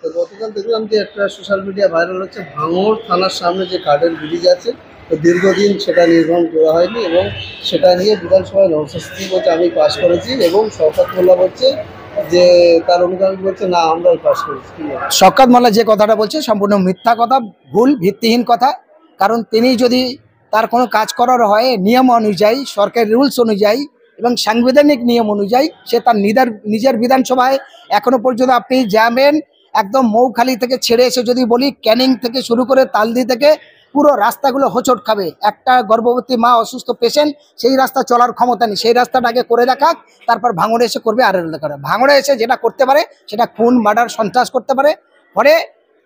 তো গতকাল দেখলাম যে একটা সোশ্যাল মিডিয়া ভাইরাল হচ্ছে ভাঙড় থানার সামনে যে কাঠের ব্রিজ আছে, তো দীর্ঘদিন সেটা নির্মাণ করা হয়নি এবং সেটা নিয়ে বিধানসভায় নওশাদ সিদ্দিকী বলছে আমি পাস করেছি এবং শওকত মোল্লা বলছে যে তার অনুগামী বলছে না আমরাই পাস করেছি। কি বলবো? শওকত মোল্লা যে কথাটা বলছে সম্পূর্ণ মিথ্যা কথা, ভুল, ভিত্তিহীন কথা। কারণ তিনি যদি তার কোনো কাজ করার হয় নিয়ম অনুযায়ী, সরকারি রুলস অনুযায়ী এবং সাংবিধানিক নিয়ম অনুযায়ী, সে তার নিজের বিধানসভায় এখনো পর্যন্ত আপনি যাবেন, একদম মৌখালি থেকে ছেড়ে এসে যদি বলি ক্যানিং থেকে শুরু করে তালদি থেকে পুরো রাস্তাগুলো হোঁচট খাবে। একটা গর্ভবতী মা, অসুস্থ পেশেন্ট, সেই রাস্তা চলার ক্ষমতা নেই। সেই রাস্তাটা আগে করে রাখাক, তারপর ভাঙড়ে এসে করবে আর করে। ভাঙড়ে এসে যেটা করতে পারে সেটা খুন, মার্ডার, সন্ত্রাস করতে পারে। পরে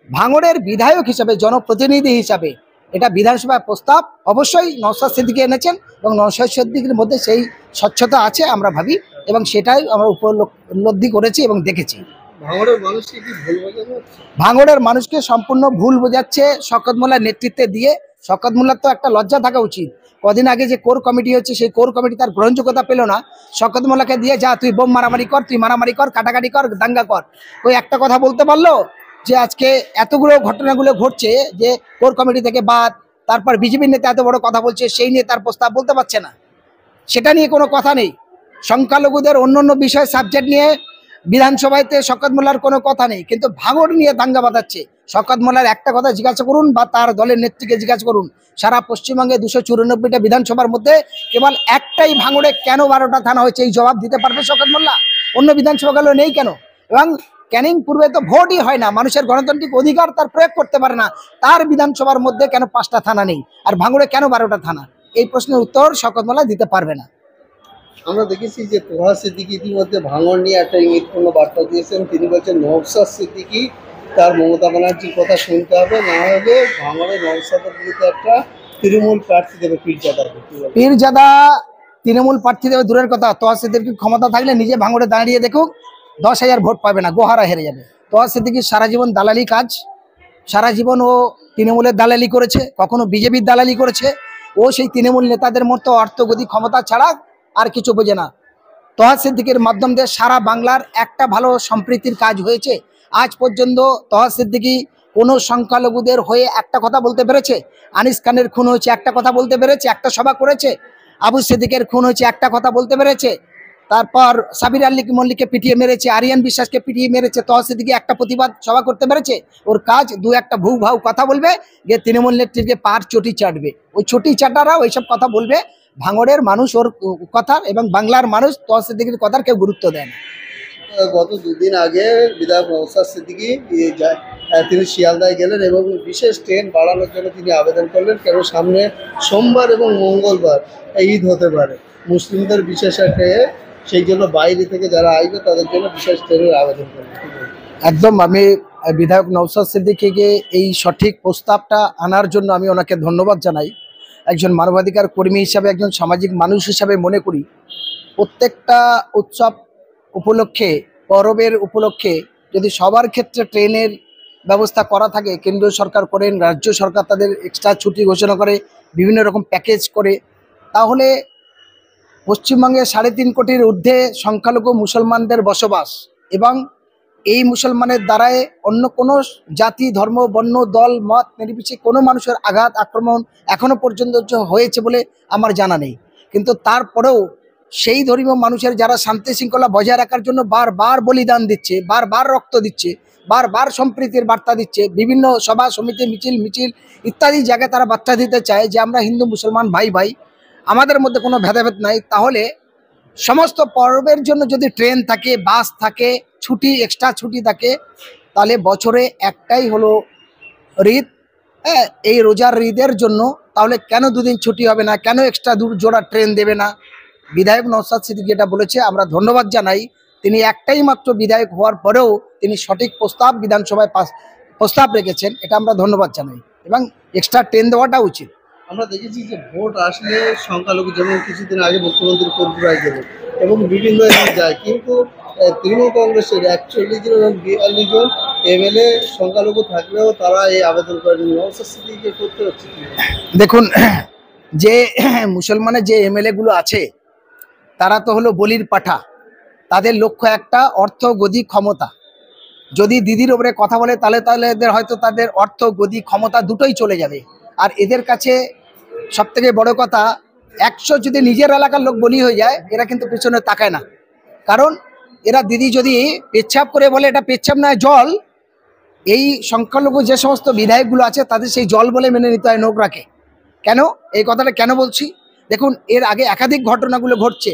ভাঙড়ের বিধায়ক হিসাবে, জনপ্রতিনিধি হিসাবে এটা বিধানসভায় প্রস্তাব অবশ্যই নওশাদ সিদ্দিকী এনেছেন এবং নওশাদ সিদ্দিকীর মধ্যে সেই স্বচ্ছতা আছে আমরা ভাবি, এবং সেটাই আমরা উপলব্ধি করেছি এবং দেখেছি। ভাঙড়ের মানুষকে কি ভুল বোঝানো হচ্ছে? ভাঙড়ের মানুষকে সম্পূর্ণ ভুল বোঝাচ্ছে শওকত মোল্লার নেতৃত্বে দিয়ে। শওকত মোল্লার তো একটা লজ্জা থাকা উচিত। কদিন আগে যে কোর কমিটি হচ্ছে, সেই কোর কমিটি তার গ্রহণযোগ্যতা পেল না। শওকত মোল্লাকে দিয়ে যা তুই বোম মারামারি কর, তুই মারামারি কর, কাটাকাটি কর, দাঙ্গা কর। ওই একটা কথা বলতে পারলো যে আজকে এতগুলো ঘটনাগুলো ঘটছে যে কোর কমিটি থেকে বাদ, তারপর বিজেপির নেতা এত বড় কথা বলছে, সেই নিয়ে তার প্রস্তাব বলতে পারছে না। সেটা নিয়ে কোনো কথা নেই। সংখ্যালঘুদের অন্য বিষয় সাবজেক্ট নিয়ে বিধানসভাতে শওকত মোল্লার কোনো কথা নেই, কিন্তু ভাঙড় নিয়ে দাঙ্গা বাঁধাচ্ছে। শওকত মোল্লার একটা কথা জিজ্ঞাসা করুন বা তার দলের নেত্রীকে জিজ্ঞাসা করুন, সারা পশ্চিমবঙ্গে 294টা বিধানসভার মধ্যে কেবল একটাই ভাঙড়ে কেন 12টা থানা হয়েছে, এই জবাব দিতে পারবে শওকত মোল্লা? অন্য বিধানসভাগুলো নেই কেন? এবং ক্যানিং পূর্বে তো ভোটই হয় না, মানুষের গণতান্ত্রিক অধিকার তার প্রয়োগ করতে পারে না, তার বিধানসভার মধ্যে কেন 5টা থানা নেই, আর ভাঙড়ে কেন 12টা থানা? এই প্রশ্নের উত্তর শওকত মোল্লা দিতে পারবে না। আমরা দেখেছি যে তোহা সিদ্দিকী ইতিমধ্যে ভাঙড় নিয়ে একটা ইঙ্গিতপূর্ণ বার্তা দিয়েছেন। তিনি বলছেন নওশাদ সিদ্দিকী তার মমতা ব্যানার্জির কথা শুনতে হবে, না হলে ভাঙড়ে নওশাদের বিরুদ্ধে একটা তৃণমূল প্রার্থী দেবে পীরজাদাকে। পীরজাদা তৃণমূল প্রার্থী দেবে দূরের কথা, তোহা সিদ্দিকী ক্ষমতা থাকলে নিজে ভাঙড়ে দাঁড়িয়ে দেখুক, 10,000 ভোট পাবে না, গোহারা হেরে যাবে। তোহা সিদ্দিকীর সারা জীবন দালালি কাজ, সারা জীবন ও তৃণমূলের দালালি করেছে, কখনো বিজেপির দালালি করেছে। ও সেই তৃণমূল নেতাদের মতো অর্থগতি ক্ষমতা ছাড়া আর কিছু বোঝে না। তোহা সিদ্দিকীর মাধ্যম দিয়ে সারা বাংলার একটা ভালো সম্প্রীতির কাজ হয়েছে? আজ পর্যন্ত তোহা সিদ্দিকী কোনো সংখ্যালঘুদের হয়ে একটা কথা বলতে পেরেছে? আনিস খানের খুন হয়েছে, একটা কথা বলতে পেরেছে? একটা সভা করেছে? আবু সিদ্দিকের খুন হয়েছে, একটা কথা বলতে পেরেছে? তারপর সাবির আলী মল্লিককে পিটিয়ে মেরেছে, আরিয়ান বিশ্বাসকে পিটিয়ে মেরেছে, তোহা সিদ্দিকী একটা প্রতিবাদ সভা করতে পেরেছে? ওর কাজ দু একটা ভূ ভাউ কথা বলবে, গিয়ে তৃণমূল নেত্রীকে পার চটি চাটবে। ওই চটি চাটারা ওইসব কথা বলবে। ভাঙড়ের মানুষ ওর কথা এবং বাংলার মানুষ তোহা সিদ্দিকীর কথার কেউ গুরুত্ব দেয় না। গত দুদিন আগে বিধায়ক নওশাদ সিদ্দিকী তিনি শিয়ালদায় গেলেন এবং বিশেষ ট্রেন বাড়ানোর জন্য তিনি আবেদন করলেন, কেন সামনে সোমবার এবং মঙ্গলবার ঈদ হতে পারে, মুসলিমদের বিশেষ একটা সেই জন্য বাইরে থেকে যারা আসবে তাদের জন্য বিশেষ ট্রেনের আবেদন করলেন। একদম, আমি বিধায়ক নওশাদ সিদ্দিকীকে এই সঠিক প্রস্তাবটা আনার জন্য আমি ওনাকে ধন্যবাদ জানাই। একজন মানবাধিকার কর্মী হিসাবে, একজন সামাজিক মানুষ হিসাবে মনে করি প্রত্যেকটা উৎসব উপলক্ষে, পরবের উপলক্ষে যদি সবার ক্ষেত্রে ট্রেনের ব্যবস্থা করা থাকে, কেন্দ্রীয় সরকার করেন, রাজ্য সরকার তাদের এক্সট্রা ছুটি ঘোষণা করে, বিভিন্ন রকম প্যাকেজ করে, তাহলে পশ্চিমবঙ্গে 3.5 কোটির ঊর্ধ্বে সংখ্যালঘু মুসলমানদের বসবাস এবং এই মুসলমানের দ্বারায় অন্য কোনো জাতি, ধর্ম, বর্ণ, দল, মত নির্বিশেষে কোনো মানুষের আঘাত, আক্রমণ এখনো পর্যন্ত হয়েছে বলে আমার জানা নেই। কিন্তু তারপরেও সেই ধর্মীয় মানুষের যারা শান্তি শৃঙ্খলা বজায় রাখার জন্য বারবার বলিদান দিচ্ছে, বারবার রক্ত দিচ্ছে, বারবার সম্প্রীতির বার্তা দিচ্ছে, বিভিন্ন সভা সমিতি, মিছিল ইত্যাদি জায়গায় তারা বার্তা দিতে চায় যে আমরা হিন্দু মুসলমান ভাই ভাই, আমাদের মধ্যে কোনো ভেদাভেদ নাই। তাহলে সমস্ত পর্বের জন্য যদি ট্রেন থাকে, বাস থাকে, ছুটি, এক্সট্রা ছুটি থাকে, তাহলে বছরে একটাই হলো ঈদ, হ্যাঁ, এই রোজার ঈদের জন্য, তাহলে কেন দুদিন ছুটি হবে না? কেন এক্সট্রা জোড়া ট্রেন দেবে না? বিধায়ক নওশাদ সিদ্দিকী যেটা বলেছে আমরা ধন্যবাদ জানাই। তিনি একটাই মাত্র বিধায়ক হওয়ার পরেও তিনি সঠিক প্রস্তাব বিধানসভায় প্রস্তাব রেখেছেন, এটা আমরা ধন্যবাদ জানাই, এবং এক্সট্রা ট্রেন দেওয়াটা উচিত। আমরা দেখেছি যে ভোট আসলে সংখ্যালঘু, যেমন কিছুদিন আগে মুখ্যমন্ত্রী কোচবিহার গেলেন এবং বিভিন্ন এলাকায় যায়, কিন্তু তৃণমূল কংগ্রেসের 41 জন এবং 42 জন এমএলএ সংখ্যালঘু থাকলেও তারা এই আবেদন করেন। নওশাদ সিদ্দিকীকে করতে হচ্ছে। দেখুন, যে মুসলমানের যে এমএলএ গুলো আছে তারা তো হলো বলির পাঠা, তাদের লক্ষ্য একটা, অর্থ, গদি, ক্ষমতা। যদি দিদির ওপরে কথা বলে তাহলে তাহলে এদের হয়তো তাদের অর্থ গদি ক্ষমতা দুটোই চলে যাবে। আর এদের কাছে সব থেকে বড় কথা, 100 যদি নিজের এলাকার লোক বলি হয়ে যায়, এরা কিন্তু পেছনে তাকায় না। কারণ এরা দিদি যদি পেচ্ছাপ করে বলে এটা পেচ্ছাপ নয় জল, এই সংখ্যালঘু যে সমস্ত বিধায়কগুলো আছে তাদের সেই জল বলে মেনে নিতে হয় নোংরাকে। কেন এই কথাটা কেন বলছি, দেখুন এর আগে একাধিক ঘটনাগুলো ঘটছে।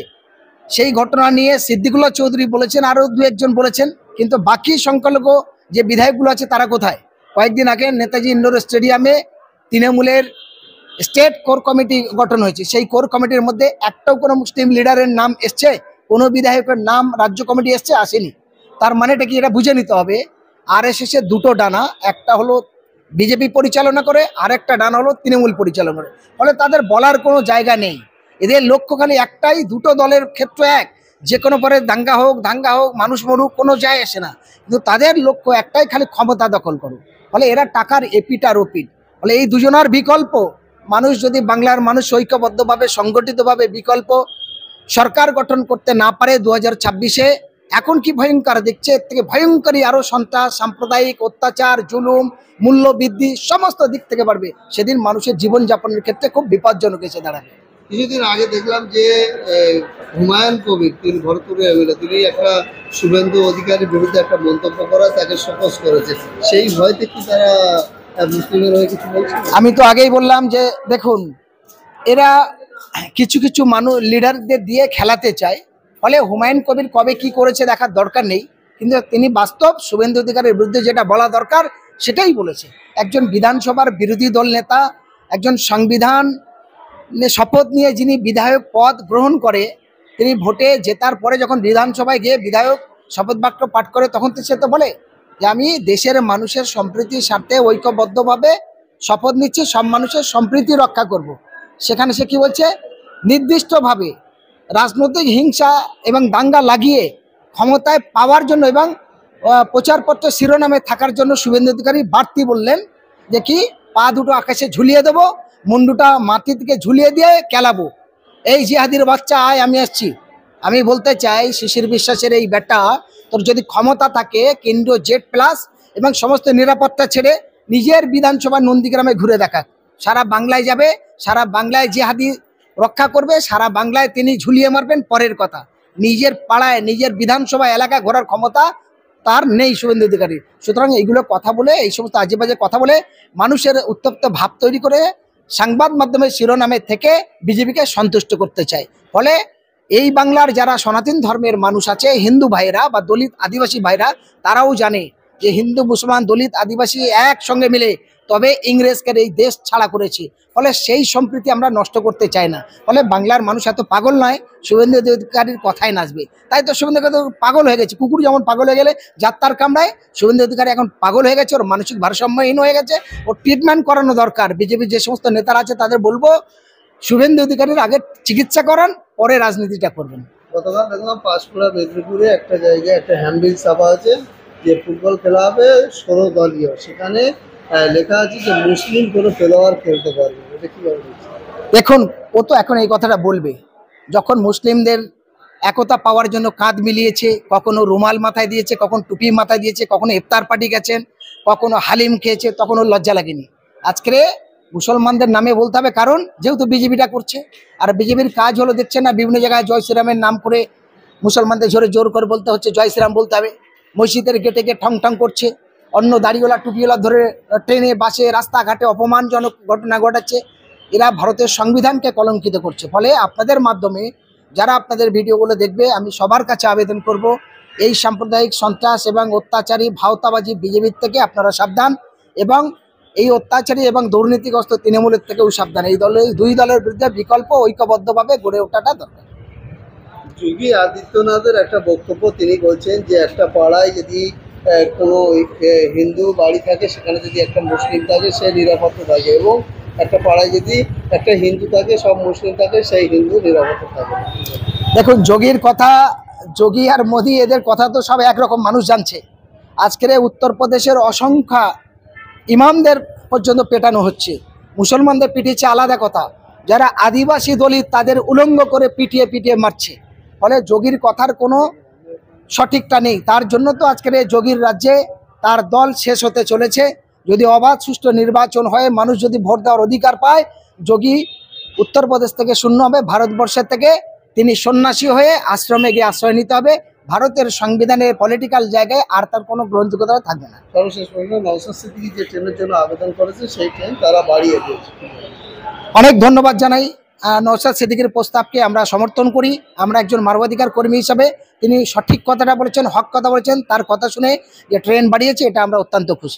সেই ঘটনা নিয়ে সিদ্দিকুল্লাহ চৌধুরী বলেছেন, আরও দু একজন বলেছেন, কিন্তু বাকি সংখ্যালঘু যে বিধায়কগুলো আছে তারা কোথায়? কয়েকদিন আগে নেতাজি ইন্ডোর স্টেডিয়ামে তৃণমূলের স্টেট কোর কমিটি গঠন হয়েছে। সেই কোর কমিটির মধ্যে একটাও কোনো মুসলিম লিডারের নাম এসছে? কোনো বিধায়কের নাম রাজ্য কমিটি এসছে? আসেনি। তার মানেটা কি? এটা বুঝে নিতে হবে RSS এর দুটো ডানা, একটা হলো বিজেপি পরিচালনা করে, আর একটা ডানা হলো তৃণমূল পরিচালনা করে। ফলে তাদের বলার কোনো জায়গা নেই। এদের লক্ষ্য খালি একটাই, দুটো দলের ক্ষেত্র এক, যে কোনো পরে দাঙ্গা হোক মানুষ মরুক, কোনো যায় আসে না, কিন্তু তাদের লক্ষ্য একটাই, খালি ক্ষমতা দখল করুক। ফলে এরা টাকার এপিটার ওপিট। ফলে এই দুজনের বিকল্প মানুষ যদি বাংলার মানুষ ঐক্যবদ্ধভাবে সংগঠিতভাবে বিকল্প সরকার গঠন করতে না পারে 2026-এ, এখন কি ভয়ঙ্কর দেখছে, এর থেকে ভয়ঙ্করী আরো সন্ত্রাস, সাম্প্রদায়িক অত্যাচার, জুলুম, মূল্য বৃদ্ধি সমস্ত দিক থেকে বাড়বে। সেদিন মানুষের জীবনযাপনের ক্ষেত্রে খুব বিপজ্জনক এসে দাঁড়াবে। কিছুদিন আগে দেখলাম যে হুমায়ুন কবির, তিনি ভরতপুরে এমএলএ, তিনি একটা শুভেন্দু অধিকারীর বিরুদ্ধে একটা মন্তব্য করা, তাকে শোকজ করেছে। সেই ভয়তে কি তারা মুসলিমের হয়ে কিছু বলছে? আমি তো আগেই বললাম যে দেখুন, এরা কিছু কিছু মানুষ লিডারদের দিয়ে খেলাতে চায়। ফলে হুমায়ুন কবির কবে কি করেছে দেখার দরকার নেই, কিন্তু তিনি বাস্তব শুভেন্দু অধিকারীর বিরুদ্ধে যেটা বলা দরকার সেটাই বলেছে। একজন বিধানসভার বিরোধী দল নেতা, একজন সংবিধান শপথ নিয়ে যিনি বিধায়ক পদ গ্রহণ করে, তিনি ভোটে জেতার পরে যখন বিধানসভায় গিয়ে বিধায়ক শপথ বাক্য পাঠ করে, তখন তো সে তো বলে যে আমি দেশের মানুষের সম্প্রীতির স্বার্থে ঐক্যবদ্ধভাবে শপথ নিচ্ছি, সব মানুষের সম্প্রীতি রক্ষা করব। সেখানে সে কি বলছে? নির্দিষ্টভাবে রাজনৈতিক হিংসা এবং দাঙ্গা লাগিয়ে ক্ষমতায় পাওয়ার জন্য এবং প্রচারপত্র শিরোনামে থাকার জন্য শুভেন্দু অধিকারী বাড়তি বললেন যে কি পা দুটো আকাশে ঝুলিয়ে দেবো, মুন্ডুটা মাটি থেকে ঝুলিয়ে দিয়ে কেলাবো, এই জিহাদির বাচ্চা আয় আমি আসছি। আমি বলতে চাই শিশির বিশ্বাসের এই বেটা, তোর যদি ক্ষমতা থাকে কেন্দ্রীয় জেট প্লাস এবং সমস্ত নিরাপত্তা ছেড়ে নিজের বিধানসভা নন্দীগ্রামে ঘুরে দেখা, সারা বাংলায় যাবে, সারা বাংলায় জিহাদি রক্ষা করবে, সারা বাংলায় তিনি ঝুলিয়ে মারবেন, পরের কথা। নিজের পাড়ায় নিজের বিধানসভা এলাকা ঘোরার ক্ষমতা তার নেই শুভেন্দু অধিকারী। সুতরাং এইগুলো কথা বলে, এই সমস্ত আজেবাজে কথা বলে মানুষের উত্তপ্ত ভাব তৈরি করে সংবাদ মাধ্যমের শিরোনামে থেকে বিজেপিকে সন্তুষ্ট করতে চায়। ফলে এই বাংলার যারা সনাতন ধর্মের মানুষ আছে, হিন্দু ভাইরা বা দলিত আদিবাসী ভাইরা, তারাও জানে যে হিন্দু মুসলমান দলিত আদিবাসী একসঙ্গে মিলে তবে ইংরেজকে এই দেশ ছাড়া করেছি। ফলে সেই সম্প্রীতি আমরা নষ্ট করতে চাই না। ফলে বাংলার মানুষ এত পাগল নয় শুভেন্দু অধিকারীর কথাই নাচবে। তাই তো শুভেন্দু অধিকারী পাগল হয়ে গেছে, কুকুর যেমন পাগল হয়ে গেলে যাত্রার কামড়ায়, শুভেন্দু অধিকারী এখন পাগল হয়ে গেছে, ওর মানসিক ভারসাম্যহীন হয়ে গেছে, ওর ট্রিটমেন্ট করানো দরকার। বিজেপির যে সমস্ত নেতারা আছে তাদের বলবো শুভেন্দু অধিকারীর আগে চিকিৎসা করান, পরে রাজনীতিটা করবেন। গতকাল দেখলাম পাঁশকুড়া মেদিনীপুরে একটা জায়গায় একটা হ্যান্ডবিল ছাপা আছে যে ফুটবল খেলা হবে 16 দলীয়, সেখানে লেখা আছে যে মুসলিম কোনো খেলোয়াড় খেলতে পারবে। এটা কিভাবে? দেখুন, ও তো এখন এই কথাটা বলবে যখন মুসলিমদের একতা পাওয়ার জন্য কাঁধ মিলিয়েছে, কখনো রুমাল মাথায় দিয়েছে, কখনো টুপি মাথায় দিয়েছে, কখনো ইফতার পার্টি গেছেন, কখনো হালিম খেয়েছে, তখন ওর লজ্জা লাগেনি। আজকে মুসলমানদের নামে বলতে হবে, কারণ যেহেতু বিজেপিটা করছে। আর বিজেপির কাজ হলো দেখছেন না, বিভিন্ন জায়গায় জয় শ্রীরামের নাম করে মুসলমানদের জোর করে বলতে হচ্ছে জয় শ্রীরাম বলতে হবে। মসজিদের গেটে গিয়ে ঠং ঠং করছে, অন্য দাড়িওয়ালা টুপিওয়ালা ধরে ট্রেনে বাসে রাস্তাঘাটে অপমানজনক ঘটনা ঘটাচ্ছে। এরা ভারতের সংবিধানকে কলঙ্কিত করছে। ফলে আপনাদের মাধ্যমে যারা আপনাদের ভিডিওগুলো দেখবে, আমি সবার কাছে আবেদন করব, এই সাম্প্রদায়িক সন্ত্রাস এবং অত্যাচারী ভাওতাবাজি বিজেপির থেকে আপনারা সাবধান, এবং এই অত্যাচারী এবং দুর্নীতিগ্রস্ত তৃণমূলের থেকেও সাবধান। এই দুই দলের বিরুদ্ধে বিকল্প ঐক্যবদ্ধভাবে গড়ে ওঠাটা দরকার। যোগী আদিত্যনাথের একটা বক্তব্য, তিনি বলছেন যে একটা পাড়ায় যদি কোনো হিন্দু বাড়ি থাকে, সেখানে যদি একটা মুসলিম থাকে সে নিরাপদ থাকে, এবং একটা পাড়ায় যদি একটা হিন্দু থাকে, সব মুসলিম থাকে, সেই হিন্দু নিরাপদ থাকে। দেখুন, যোগীর কথা, যোগী আর মোদি এদের কথা তো সব একরকম মানুষ জানছে। আজকের উত্তরপ্রদেশের অসংখ্য ইমামদের পর্যন্ত পেটানো হচ্ছে, মুসলমানদের পিটিয়েছে আলাদা কথা, যারা আদিবাসী দলিত তাদের উলঙ্গ করে পিটিয়ে মারছে। ফলে যোগীর কথার কোনো সঠিকটা নেই। তার জন্য তো আজকের এই যোগীর রাজ্যে তার দল শেষ হতে চলেছে। যদি অবাধ সুষ্ঠু নির্বাচন হয়, মানুষ যদি ভোট দেওয়ার অধিকার পায়, যোগী উত্তরপ্রদেশ থেকে শূন্য হবে, ভারতবর্ষের থেকে তিনি সন্ন্যাসী হয়ে আশ্রমে গিয়ে আশ্রয় নিতে হবে। ভারতের সংবিধানের পলিটিক্যাল জায়গায় আর তার কোনো গ্রহণযোগ্যতা থাকবে না। সর্বশেষ প্রশ্ন, নওশাদ সিদ্দিকী যে ট্রেনের জন্য আবেদন করেছে সেই ট্রেন তারা বাড়িয়ে দিয়েছে। অনেক ধন্যবাদ জানাই। নওশাদ সিদ্দিকীর প্রস্তাবকে আমরা সমর্থন করি। আমরা একজন মানবাধিকার কর্মী হিসাবে তিনি সঠিক কথাটা বলেছেন, হক কথা বলেছেন, তার কথা শুনে যে ট্রেন বাড়িয়েছে এটা আমরা অত্যন্ত খুশি।